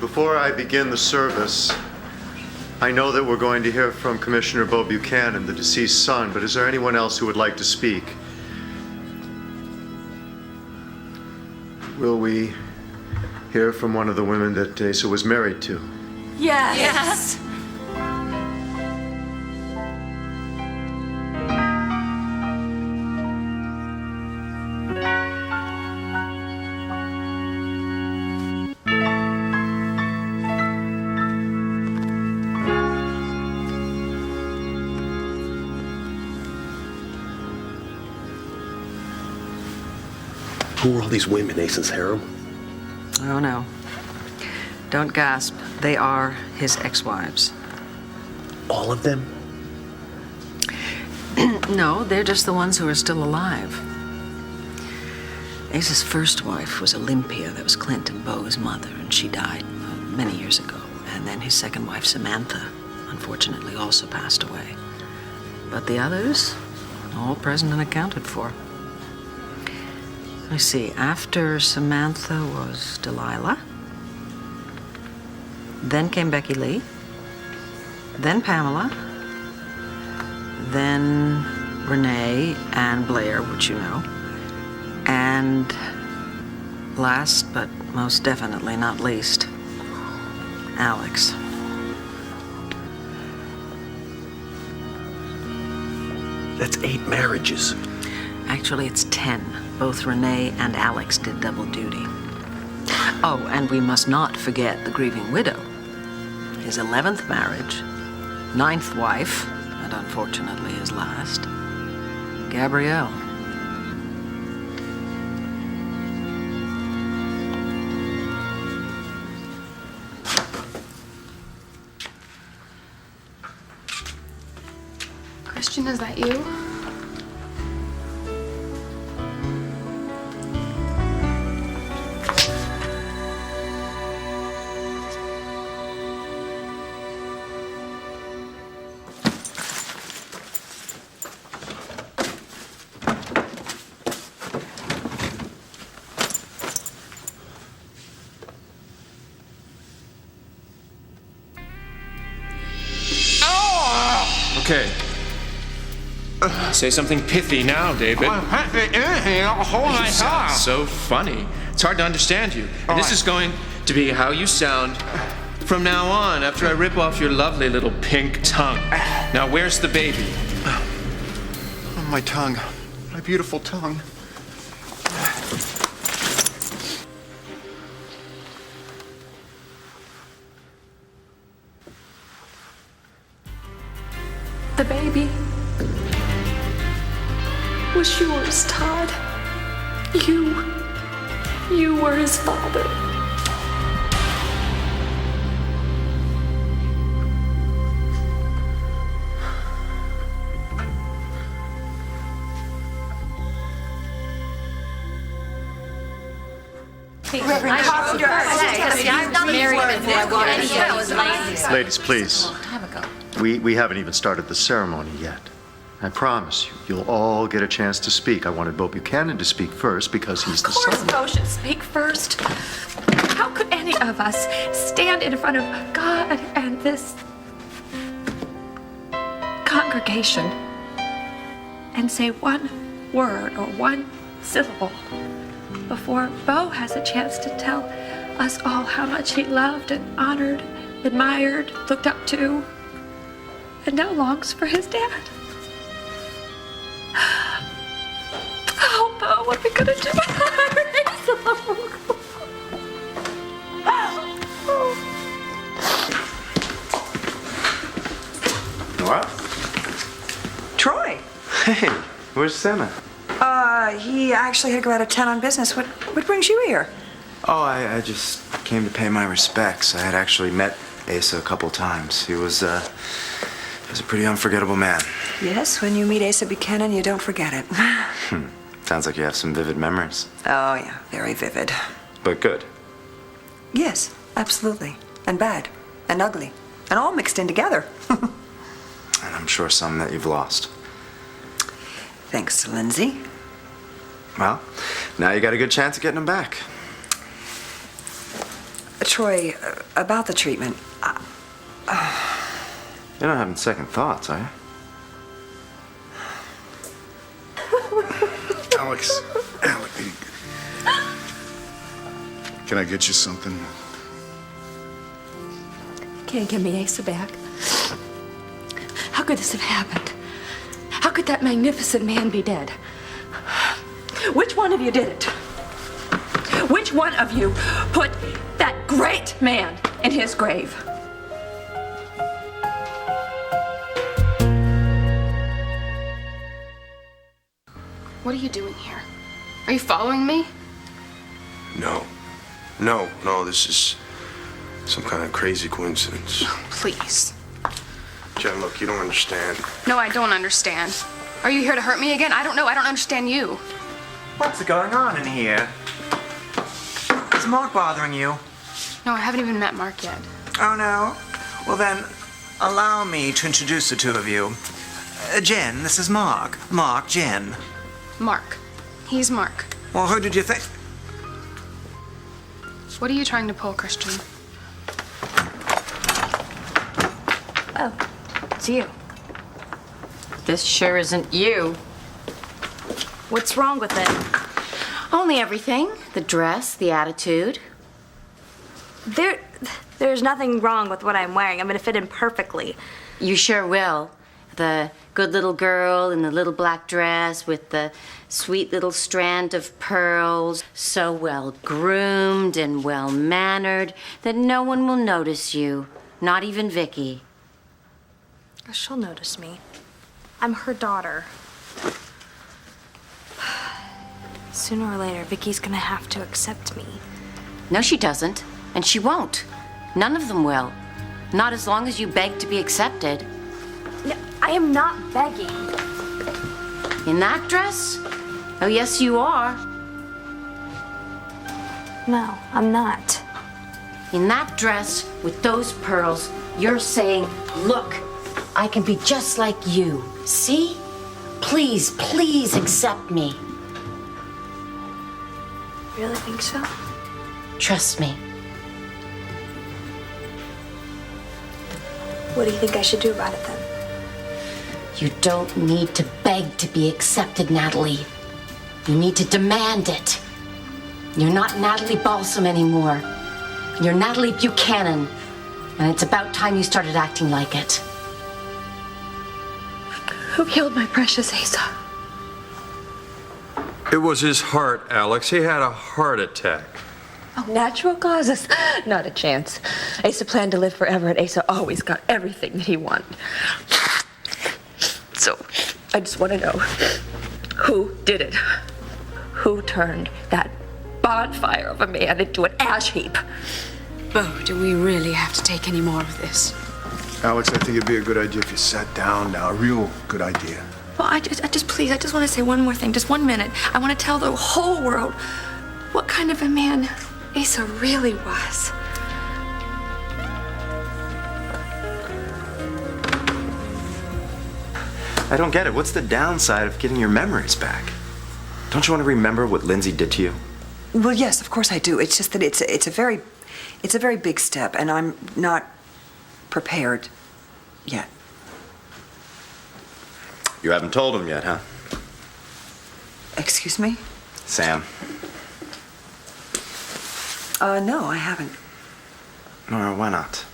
before I begin the service, I know that we're going to hear from Commissioner Bo Buchanan, the deceased son, but is there anyone else who would like to speak? Will we hear from one of the women that Asa was married to? Yes. Yes. Who are all these women, Asa's harem? Oh, no. Don't gasp. They are his ex-wives. All of them? No, they're just the ones who are still alive. Asa's first wife was Olympia. That was Clint and Beau's mother, and she died many years ago. And then his second wife, Samantha, unfortunately also passed away. But the others, all present and accounted for. I see. After Samantha was Delilah. Then came Becky Lee. Then Pamela. Then Renee and Blair, which you know. And last, but most definitely not least, Alex. That's 8 marriages. Actually, it's 10. Both Renee and Alex did double duty. Oh, and we must not forget the grieving widow. His 11th marriage, 9th wife, and unfortunately his last, Gabrielle. Christian, is that you? Okay. Say something pithy now, David. You sound so funny. It's hard to understand you. And this is going to be how you sound from now on after I rip off your lovely little pink tongue. Now, where's the baby? Oh, my tongue. My beautiful tongue. The baby was yours, Todd. You were his father. Reverend Carpenter, I've done married before I walked in here. I was lazy. Ladies, please. A long time ago. We haven't even started the ceremony yet. I promise you, you'll all get a chance to speak. I wanted Bo Buchanan to speak first because he's the son. Of course Bo should speak first. How could any of us stand in front of God and this congregation and say one word or one syllable before Bo has a chance to tell us all how much he loved and honored, admired, looked up to, and now longs for his dad? Oh, Bo, what are we gonna do? What? Troy. Hey, where's Santa? He actually had to go out of town on business. What brings you here? Oh, I just came to pay my respects. I had actually met Asa a couple times. He was a pretty unforgettable man. Yes, when you meet Asa Buchanan, you don't forget it. Sounds like you have some vivid memories. Oh, yeah, very vivid. But good. Yes, absolutely. And bad. And ugly. And all mixed in together. And I'm sure some that you've lost. Thanks to Lindsay. Well, now you got a good chance of getting them back. Troy, about the treatment. You're not having second thoughts, are you? Alex, can I get you something? Can't give me Asa back. How could this have happened? How could that magnificent man be dead? Which one of you did it? Which one of you put that great man in his grave? What are you doing here? Are you following me? No, this is some kind of crazy coincidence. Please. Jen, look, you don't understand. No, I don't understand. Are you here to hurt me again? I don't know. I don't understand you. What's going on in here? Is Mark bothering you? No, I haven't even met Mark yet. Oh, no? Well, then, allow me to introduce the two of you. Jen, this is Mark. Mark, Jen. Mark. He's Mark. Well, who did you think? What are you trying to pull, Christian? Oh, it's you. This sure isn't you. What's wrong with it? Only everything. The dress, the attitude. There's nothing wrong with what I'm wearing. I'm gonna fit in perfectly. You sure will. The good little girl in the little black dress with the sweet little strand of pearls, so well groomed and well mannered that no one will notice you, not even Vicky. She'll notice me. I'm her daughter. Sooner or later, Vicky's gonna have to accept me. No, she doesn't, and she won't. None of them will. Not as long as you beg to be accepted. No, I am not begging. In that dress? Oh, yes, you are. No, I'm not. In that dress with those pearls, you're saying, look, I can be just like you. See? Please, please accept me. Really think so? Trust me. What do you think I should do about it then? You don't need to beg to be accepted, Natalie. You need to demand it. You're not Natalie Balsam anymore. You're Natalie Buchanan. And it's about time you started acting like it. Who killed my precious Asa? It was his heart, Alex. He had a heart attack. Oh, natural causes? Not a chance. Asa planned to live forever, and Asa always got everything that he wanted. So, I just want to know, who did it? Who turned that bonfire of a man into an ash heap? Bo, do we really have to take any more of this? Alex, I think it'd be a good idea if you sat down now. A real good idea. Well, I just want to say one more thing, just 1 minute. I want to tell the whole world what kind of a man Asa really was. I don't get it. What's the downside of getting your memories back? Don't you want to remember what Lindsay did to you? Well, yes, of course I do. It's just that it's a very big step, and I'm not prepared yet. You haven't told him yet, huh? Excuse me? Sam. No, I haven't. Nora, why not?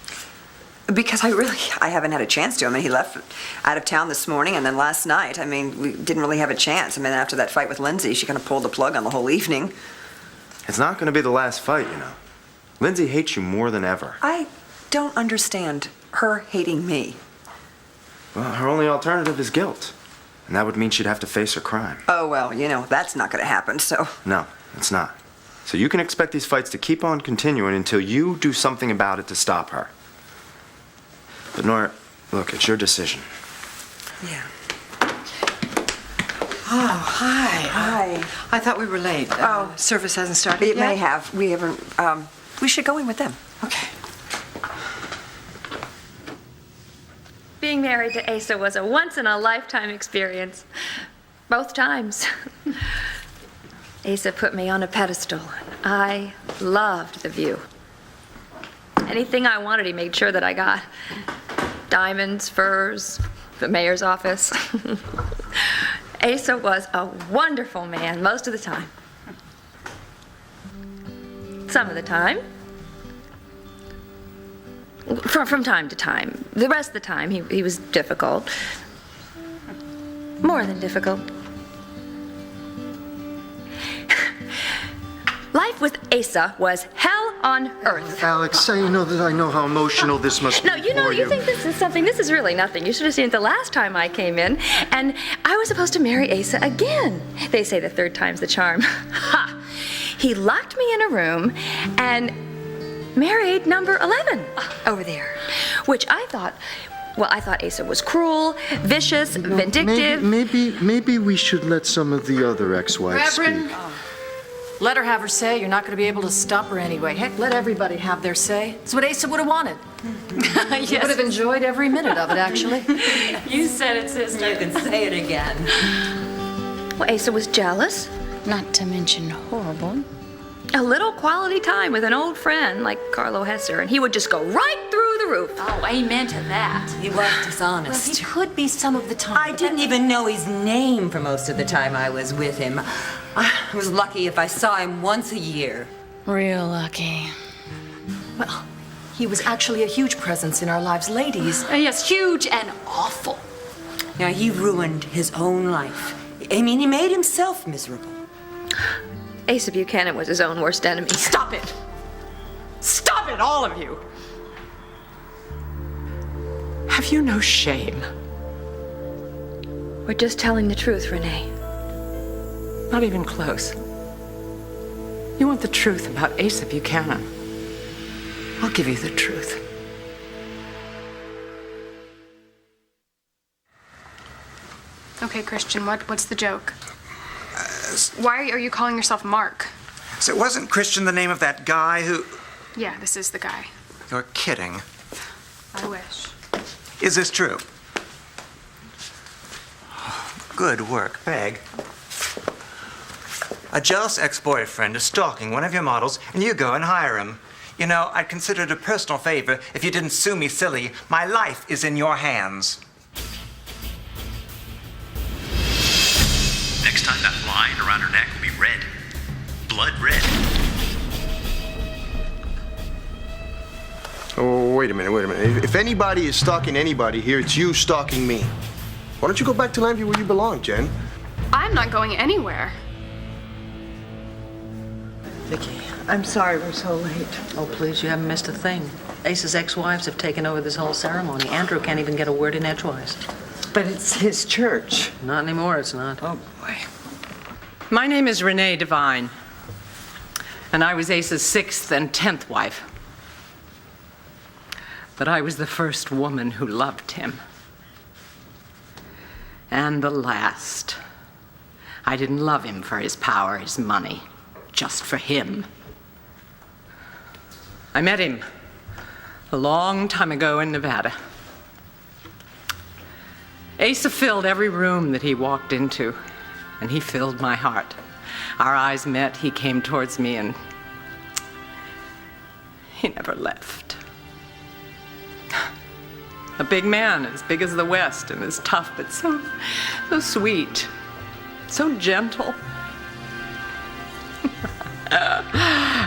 Because I haven't had a chance to. I mean, he left out of town this morning, and then last night, I mean, we didn't really have a chance. I mean, after that fight with Lindsay, she kind of pulled the plug on the whole evening. It's not going to be the last fight, you know. Lindsay hates you more than ever. I don't understand her hating me. Well, her only alternative is guilt. And that would mean she'd have to face her crime. Oh, well, you know, that's not going to happen, so... No, it's not. So you can expect these fights to keep on continuing until you do something about it to stop her. But Nora, look, it's your decision. Yeah. Oh, hi. Hi. I thought we were late. Service hasn't started It yet? may have. We haven't... we should go in with them. Okay. Being married to Asa was a once-in-a-lifetime experience. Both times. Asa put me on a pedestal. I loved the view. Anything I wanted, he made sure that I got. Diamonds, furs, the mayor's office. Asa was a wonderful man most of the time. Some of the time. From time to time. The rest of the time, he was difficult. More than difficult. Life with Asa was hell on earth. Alex, you know that I know how emotional this must be. No, you know, for you think this is something. This is really nothing. You should have seen it the last time I came in. And I was supposed to marry Asa again. They say the third time's the charm. Ha! He locked me in a room and married number 11 over there, which I thought Asa was cruel, vicious, vindictive. Maybe we should let some of the other ex-wives Reverend, speak. let her have her say. You're not going to be able to stop her anyway. Heck, let everybody have their say. It's what Asa would have wanted. Yes. He would have enjoyed every minute of it, actually. You said it, sister. You can say it again. Well, Asa was jealous. Not to mention horrible. A little quality time with an old friend like Carlo Hesser, and he would just go right through the roof. Oh, amen to that. He was dishonest. Well, he could be some of the time. I didn't even know his name for most of the time I was with him. I was lucky if I saw him once a year. Real lucky. Well, he was actually a huge presence in our lives, ladies. Yes, huge and awful. Now, he ruined his own life. I mean, he made himself miserable. Asa Buchanan was his own worst enemy. Stop it! Stop it, all of you! Have you no shame? We're just telling the truth, Renee. Not even close. You want the truth about Asa Buchanan? I'll give you the truth. Okay, Christian, what's the joke? Why are you calling yourself Mark? So wasn't Christian the name of that guy who... Yeah, this is the guy. You're kidding. I wish. Is this true? Good work, Peg. A jealous ex-boyfriend is stalking one of your models, and you go and hire him. You know, I'd consider it a personal favor if you didn't sue me silly. My life is in your hands. Next time that line around her neck will be red. Blood red. Oh, wait a minute. If anybody is stalking anybody here, it's you stalking me. Why don't you go back to Lambview where you belong, Jen? I'm not going anywhere. Vicky, I'm sorry we're so late. Oh, please, you haven't missed a thing. Ace's ex-wives have taken over this whole ceremony. Andrew can't even get a word in edgewise. But it's his church. Not anymore, it's not. Oh, boy. My name is Renee Devine, and I was Ace's 6th and 10th wife. But I was the first woman who loved him. And the last. I didn't love him for his power, his money, just for him. I met him a long time ago in Nevada. Asa filled every room that he walked into, and he filled my heart. Our eyes met, he came towards me, and he never left. A big man, as big as the West, and as tough, but so sweet, so gentle.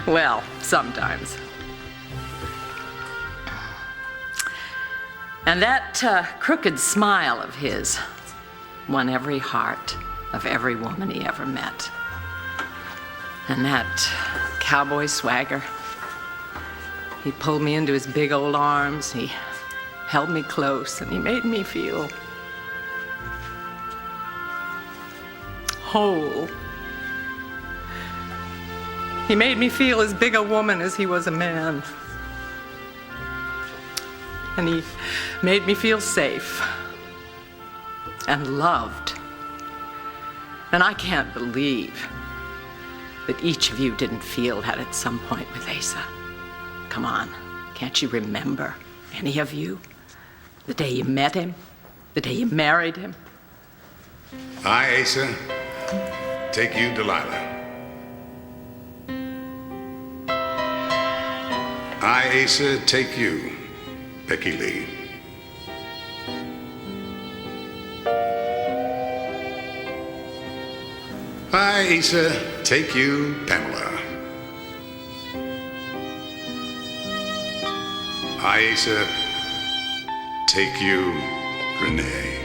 Well, sometimes. And that crooked smile of his won every heart of every woman he ever met. And that cowboy swagger. He pulled me into his big old arms. He held me close, and he made me feel whole. He made me feel as big a woman as he was a man. And he made me feel safe and loved. And I can't believe that each of you didn't feel that at some point with Asa. Come on, can't you remember, any of you? The day you met him? The day you married him? I, Asa, take you, Delilah. I, Asa, take you, Becky Lee. I, Asa, take you, Pamela. I, Asa, take you, Renee.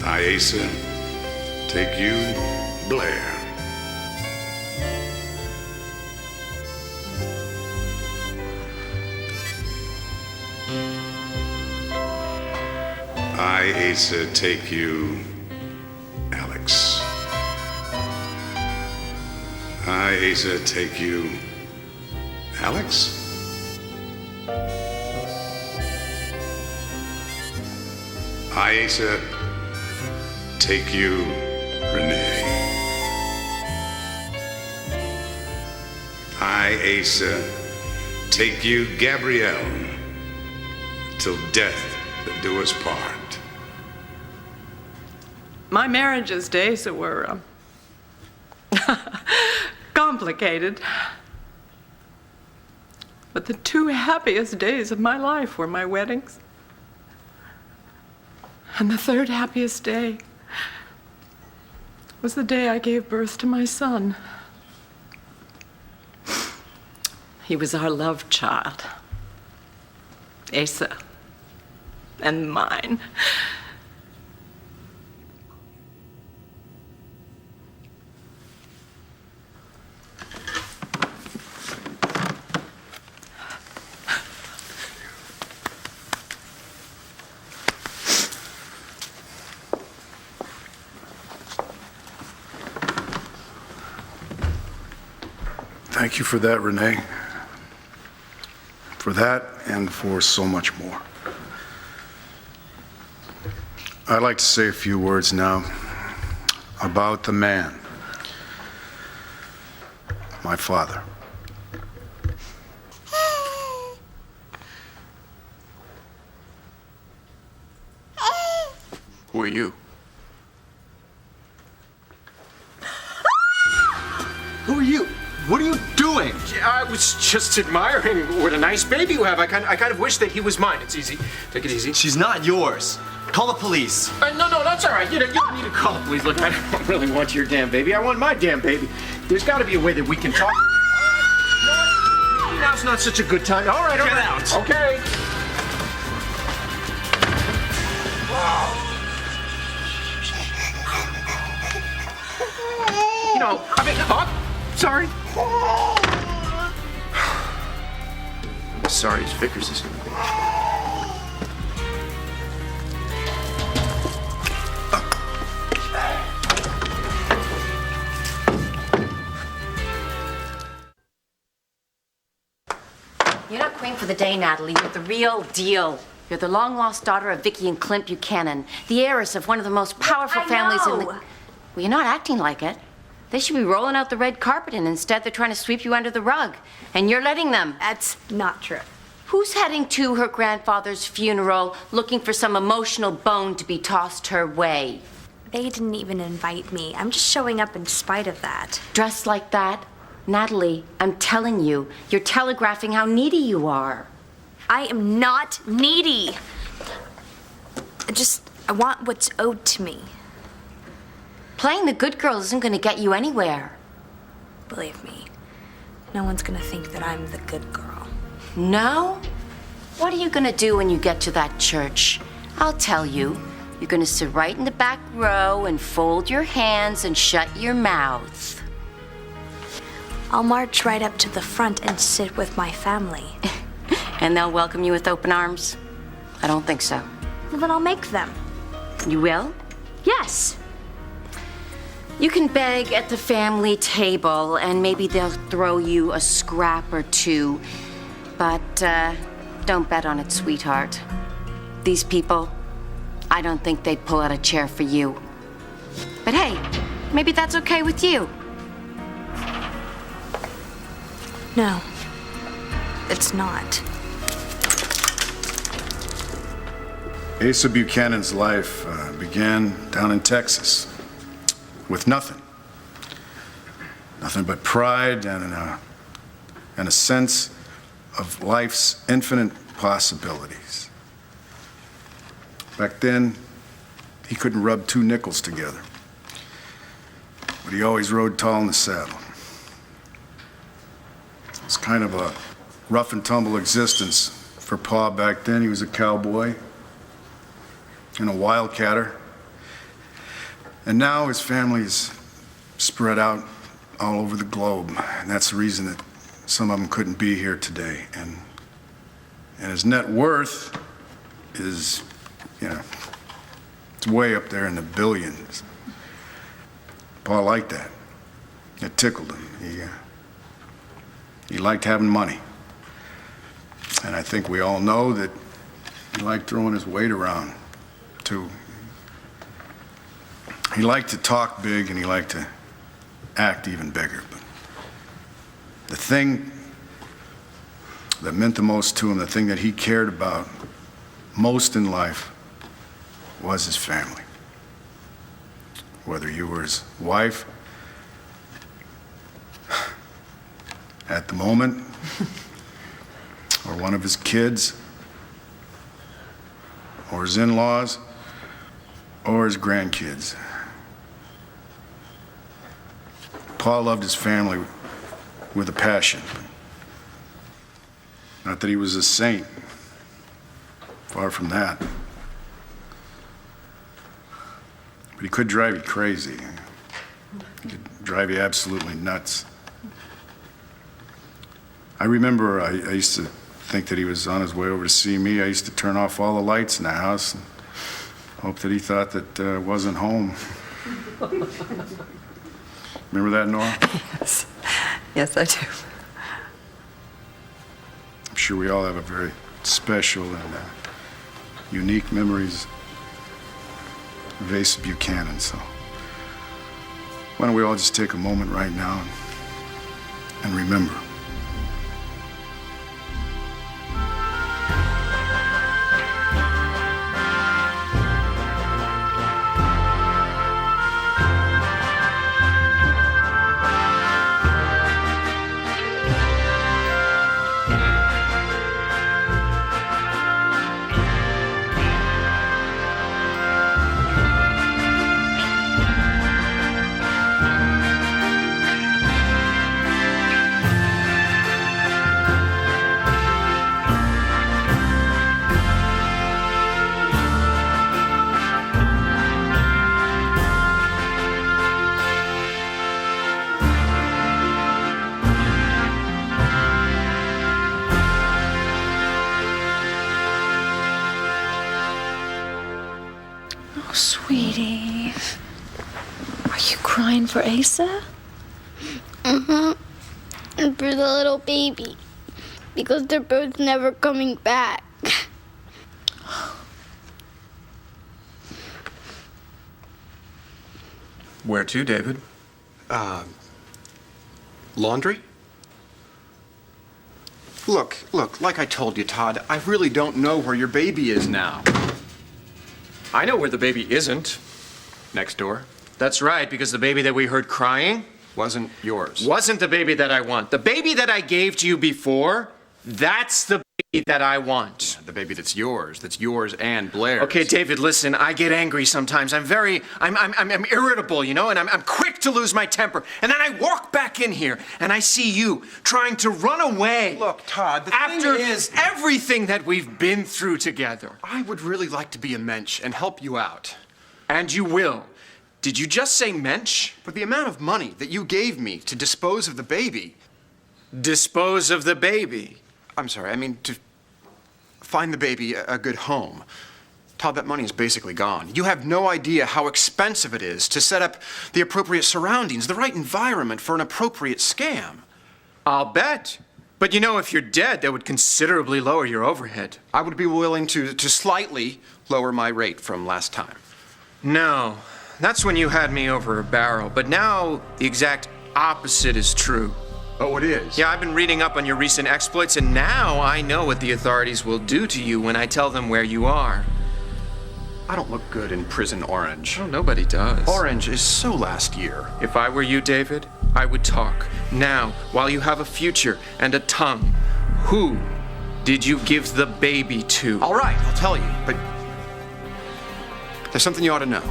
I, Asa, take you, Blair. I, Asa, take you, Alex. I, Asa, take you, Alex. I, Asa, take you, Renee. I, Asa, take you, Gabrielle, till death do us part. My marriages to Asa were complicated. But the two happiest days of my life were my weddings. And the third happiest day was the day I gave birth to my son. He was our love child, Asa, and mine. Thank you for that, Renee. For that and for so much more. I'd like to say a few words now about the man, my father. Who are you? Who are you? What are you doing? I was just admiring what a nice baby you have. I kind of wish that he was mine. It's easy. Take it easy. She's not yours. Call the police. No, that's all right. You don't need to call the police. Look, I don't really want your damn baby. I want my damn baby. There's got to be a way that we can talk. Now's not such a good time. All right, Get out. Okay. Sorry. Sorry, as Vickers is gonna be. You're not queen for the day, Natalie. You're the real deal. You're the long-lost daughter of Vicky and Clint Buchanan, the heiress of one of the most powerful families in the... Well, you're not acting like it. They should be rolling out the red carpet, and instead they're trying to sweep you under the rug. And you're letting them. That's not true. Who's heading to her grandfather's funeral looking for some emotional bone to be tossed her way? They didn't even invite me. I'm just showing up in spite of that. Dressed like that? Natalie, I'm telling you, you're telegraphing how needy you are. I am not needy. I want what's owed to me. Playing the good girl isn't going to get you anywhere. Believe me, no one's going to think that I'm the good girl. No? What are you going to do when you get to that church? I'll tell you. You're going to sit right in the back row and fold your hands and shut your mouth. I'll march right up to the front and sit with my family. And they'll welcome you with open arms? I don't think so. Well, then I'll make them. You will? Yes. You can beg at the family table, and maybe they'll throw you a scrap or two. But don't bet on it, sweetheart. These people, I don't think they'd pull out a chair for you. But hey, maybe that's okay with you. No, it's not. Asa Buchanan's life began down in Texas with nothing. Nothing but pride and a sense of life's infinite possibilities. Back then, he couldn't rub two nickels together. But he always rode tall in the saddle. It was kind of a rough and tumble existence for Pa back then. He was a cowboy and a wildcatter. And now his family is spread out all over the globe. And that's the reason that some of them couldn't be here today. And his net worth is, it's way up there in the billions. Pa liked that. It tickled him. He liked having money. And I think we all know that he liked throwing his weight around, too. He liked to talk big and he liked to act even bigger. But the thing that meant the most to him, the thing that he cared about most in life, was his family. Whether you were his wife at the moment, or one of his kids, or his in-laws, or his grandkids. Pa loved his family with a passion. Not that he was a saint. Far from that. But he could drive you crazy. He could drive you absolutely nuts. I remember I used to think that he was on his way over to see me. I used to turn off all the lights in the house and hope that he thought that I wasn't home. Remember that, Nora? Yes. Yes, I do. I'm sure we all have a very special and unique memories of Asa Buchanan, so why don't we all just take a moment right now and remember. Sweetie, are you crying for Asa? Mm-hmm. And for the little baby. Because they're both never coming back. Where to, David? Laundry? Look, like I told you, Todd, I really don't know where your baby is now. I know where the baby isn't. Next door? That's right, because the baby that we heard crying wasn't yours. Wasn't the baby that I want. The baby that I gave to you before, that's the baby that I want. The baby that's yours and Blair's. Okay, David, listen, I get angry sometimes. I'm irritable, and I'm quick to lose my temper. And then I walk back in here and I see you trying to run away. Look, Todd, the after thing is, everything that we've been through together. I would really like to be a mensch and help you out. And you will. Did you just say mensch? For the amount of money that you gave me to dispose of the baby. Dispose of the baby? I'm sorry, I mean to find the baby a good home. Todd, that money is basically gone. You have no idea how expensive it is to set up the appropriate surroundings, the right environment for an appropriate scam. I'll bet. But if you're dead, that would considerably lower your overhead. I would be willing to slightly lower my rate from last time. No, that's when you had me over a barrel. But now the exact opposite is true. Oh, it is? Yeah, I've been reading up on your recent exploits, and now I know what the authorities will do to you when I tell them where you are. I don't look good in prison orange. Oh, nobody does. Orange is so last year. If I were you, David, I would talk. Now, while you have a future and a tongue, who did you give the baby to? All right, I'll tell you, but there's something you ought to know.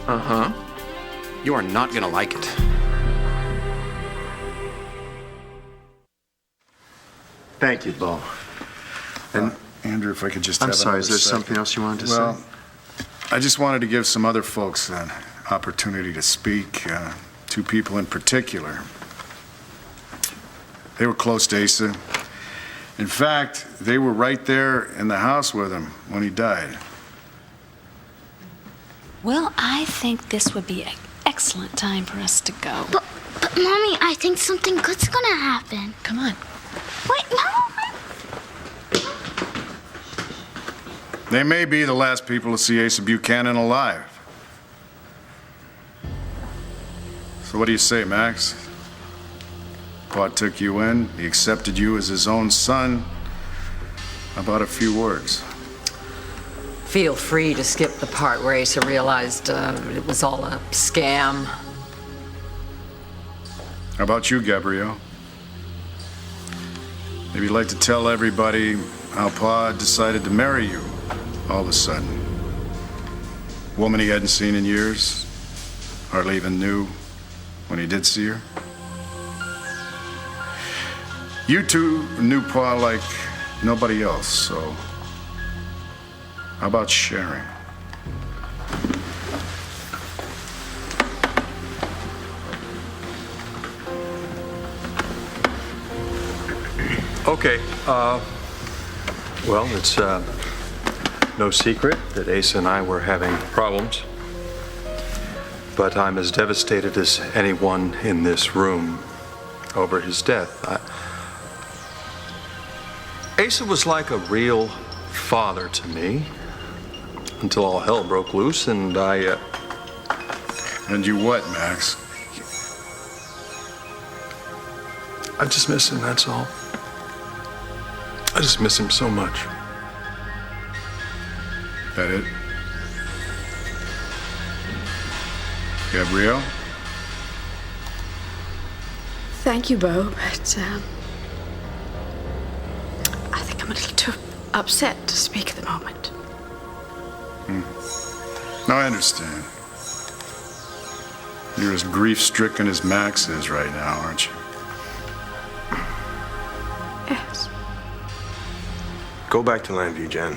Uh-huh. You are not gonna like it. Thank you, Bo. And Andrew, if I could just I'm have sorry, is another there second. something else you wanted to Well, say? I just wanted to give some other folks an opportunity to speak. Two people in particular. They were close to Asa. In fact, they were right there in the house with him when he died. Well, I think this would be an excellent time for us to go. But Mommy, I think something good's gonna happen. Come on. Wait, no. They may be the last people to see Asa Buchanan alive. So what do you say, Max? Pa took you in, he accepted you as his own son. How about a few words? Feel free to skip the part where Asa realized it was all a scam. How about you, Gabrielle? Maybe you'd like to tell everybody how Pa decided to marry you all of a sudden. Woman he hadn't seen in years, hardly even knew when he did see her. You two knew Pa like nobody else, so how about sharing? Okay, well, it's no secret that Asa and I were having problems. But I'm as devastated as anyone in this room over his death. Asa was like a real father to me until all hell broke loose and I... And you what, Max? I just miss him, that's all. I just miss him so much. That it? Gabrielle? Thank you, Bo, but I think I'm a little too upset to speak at the moment. No, I understand. You're as grief-stricken as Max is right now, aren't you? Yes. Go back to Landview, Jen.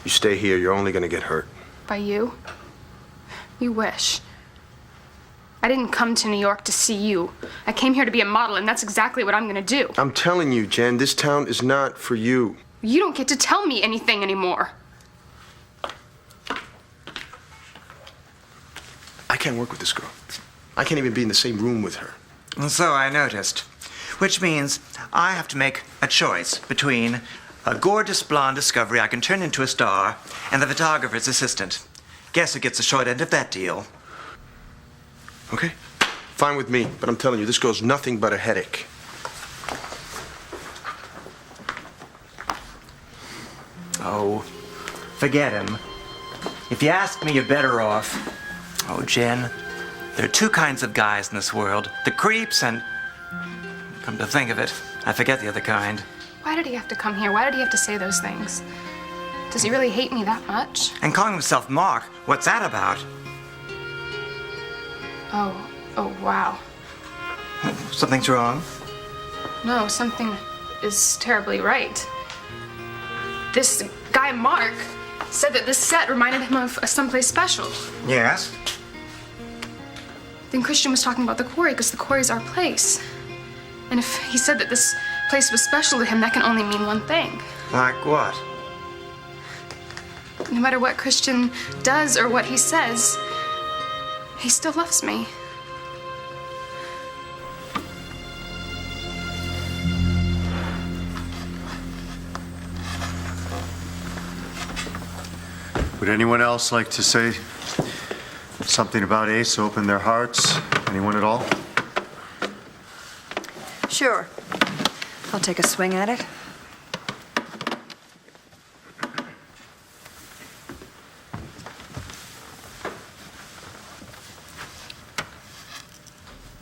You stay here, you're only gonna get hurt. By you? You wish. I didn't come to New York to see you. I came here to be a model, and that's exactly what I'm gonna do. I'm telling you, Jen, this town is not for you. You don't get to tell me anything anymore. I can't work with this girl. I can't even be in the same room with her. So I noticed. Which means I have to make a choice between a gorgeous blonde discovery I can turn into a star and the photographer's assistant. Guess who gets the short end of that deal? Okay? Fine with me, but I'm telling you, this girl's nothing but a headache. Oh, forget him. If you ask me, you're better off. Oh, Jen, there are two kinds of guys in this world. The creeps and... Come to think of it, I forget the other kind. Why did he have to come here? Why did he have to say those things? Does he really hate me that much? And calling himself Mark, what's that about? Oh, wow. Something's wrong? No, something is terribly right. This guy, Mark, said that this set reminded him of someplace special. Yes? Then Christian was talking about the quarry, because the quarry's our place. And if he said that this place was special to him, that can only mean one thing. Like what? No matter what Christian does or what he says, he still loves me. Would anyone else like to say something about Ace, open their hearts? Anyone at all? Sure. I'll take a swing at it.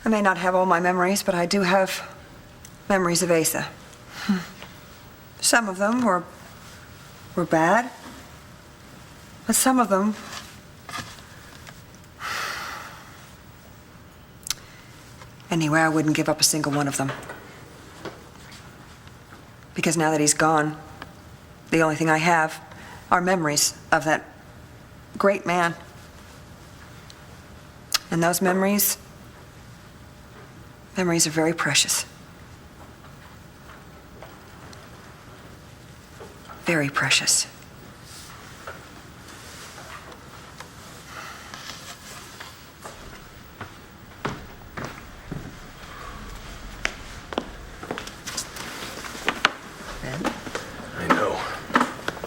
I may not have all my memories, but I do have memories of Asa. Some of them were bad, but some of them anyway, I wouldn't give up a single one of them. Because now that he's gone, the only thing I have are memories of that great man. And those memories are very precious. Very precious. I know.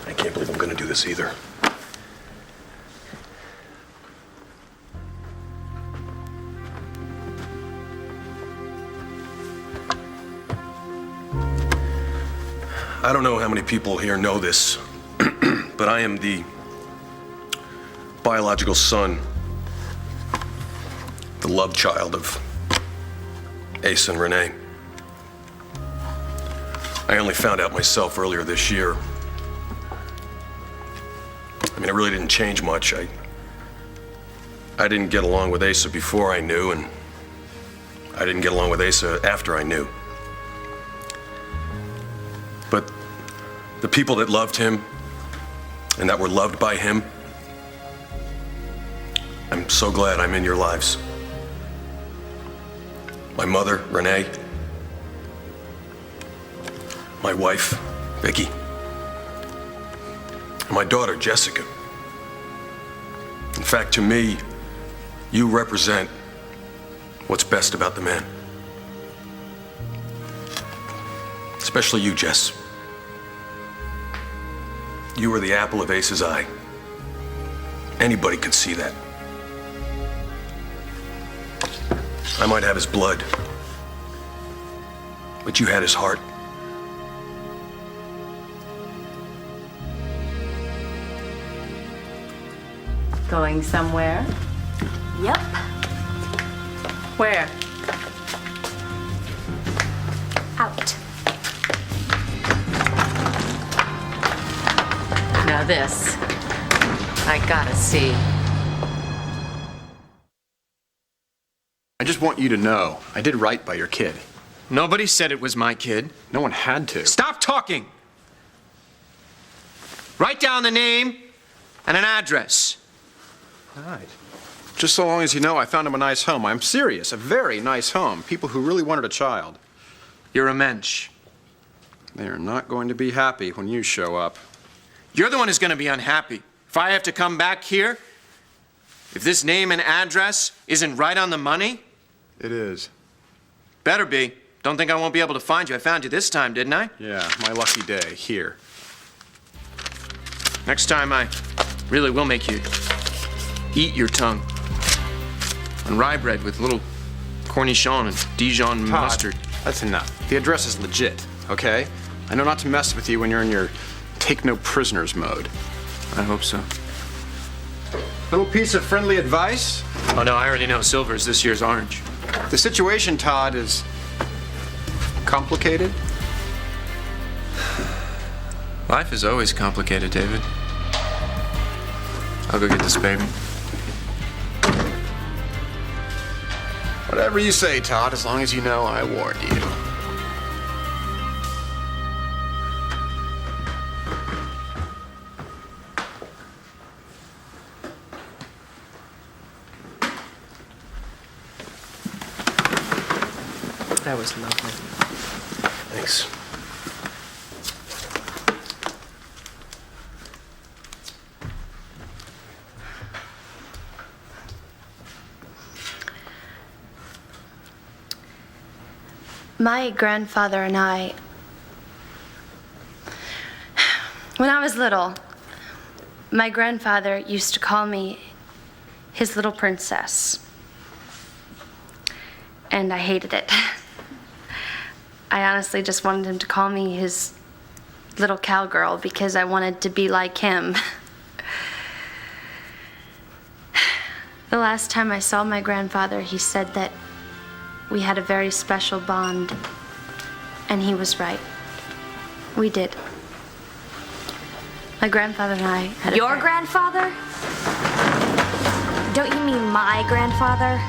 I can't believe I'm gonna do this either. I don't know how many people here know this, but I am the biological son, the love child of Asa and Renee. I only found out myself earlier this year. I mean, it really didn't change much. I didn't get along with Asa before I knew, and I didn't get along with Asa after I knew. But the people that loved him and that were loved by him, I'm so glad I'm in your lives. My mother, Renee. My wife, Vicky. And my daughter, Jessica. In fact, to me, you represent what's best about the man. Especially you, Jess. You were the apple of Ace's eye. Anybody could see that. I might have his blood, but you had his heart. Going somewhere? Yep. Where? Out. Now this, I gotta see. I just want you to know, I did right by your kid. Nobody said it was my kid. No one had to. Stop talking! Write down the name and an address. All right. Just so long as you know I found him a nice home. I'm serious, a very nice home. People who really wanted a child. You're a mensch. They are not going to be happy when you show up. You're the one who's going to be unhappy. If I have to come back here, if this name and address isn't right on the money. It is. Better be. Don't think I won't be able to find you. I found you this time, didn't I? Yeah, my lucky day. Here. Next time I really will make you eat your tongue on rye bread with little cornichon and Dijon Todd, mustard. That's enough. The address is legit, okay? I know not to mess with you when you're in your take no prisoners mode. I hope so. Little piece of friendly advice? Oh no, I already know silver is this year's orange. The situation, Todd, is complicated. Life is always complicated, David. I'll go get this baby. Whatever you say, Todd, as long as you know I warned you. That was lovely. Thanks. My grandfather and I, when I was little, my grandfather used to call me his little princess. And I hated it. I honestly just wanted him to call me his little cowgirl because I wanted to be like him. The last time I saw my grandfather, he said that we had a very special bond. And he was right. We did. My grandfather and I had Your grandfather? Don't you mean my grandfather?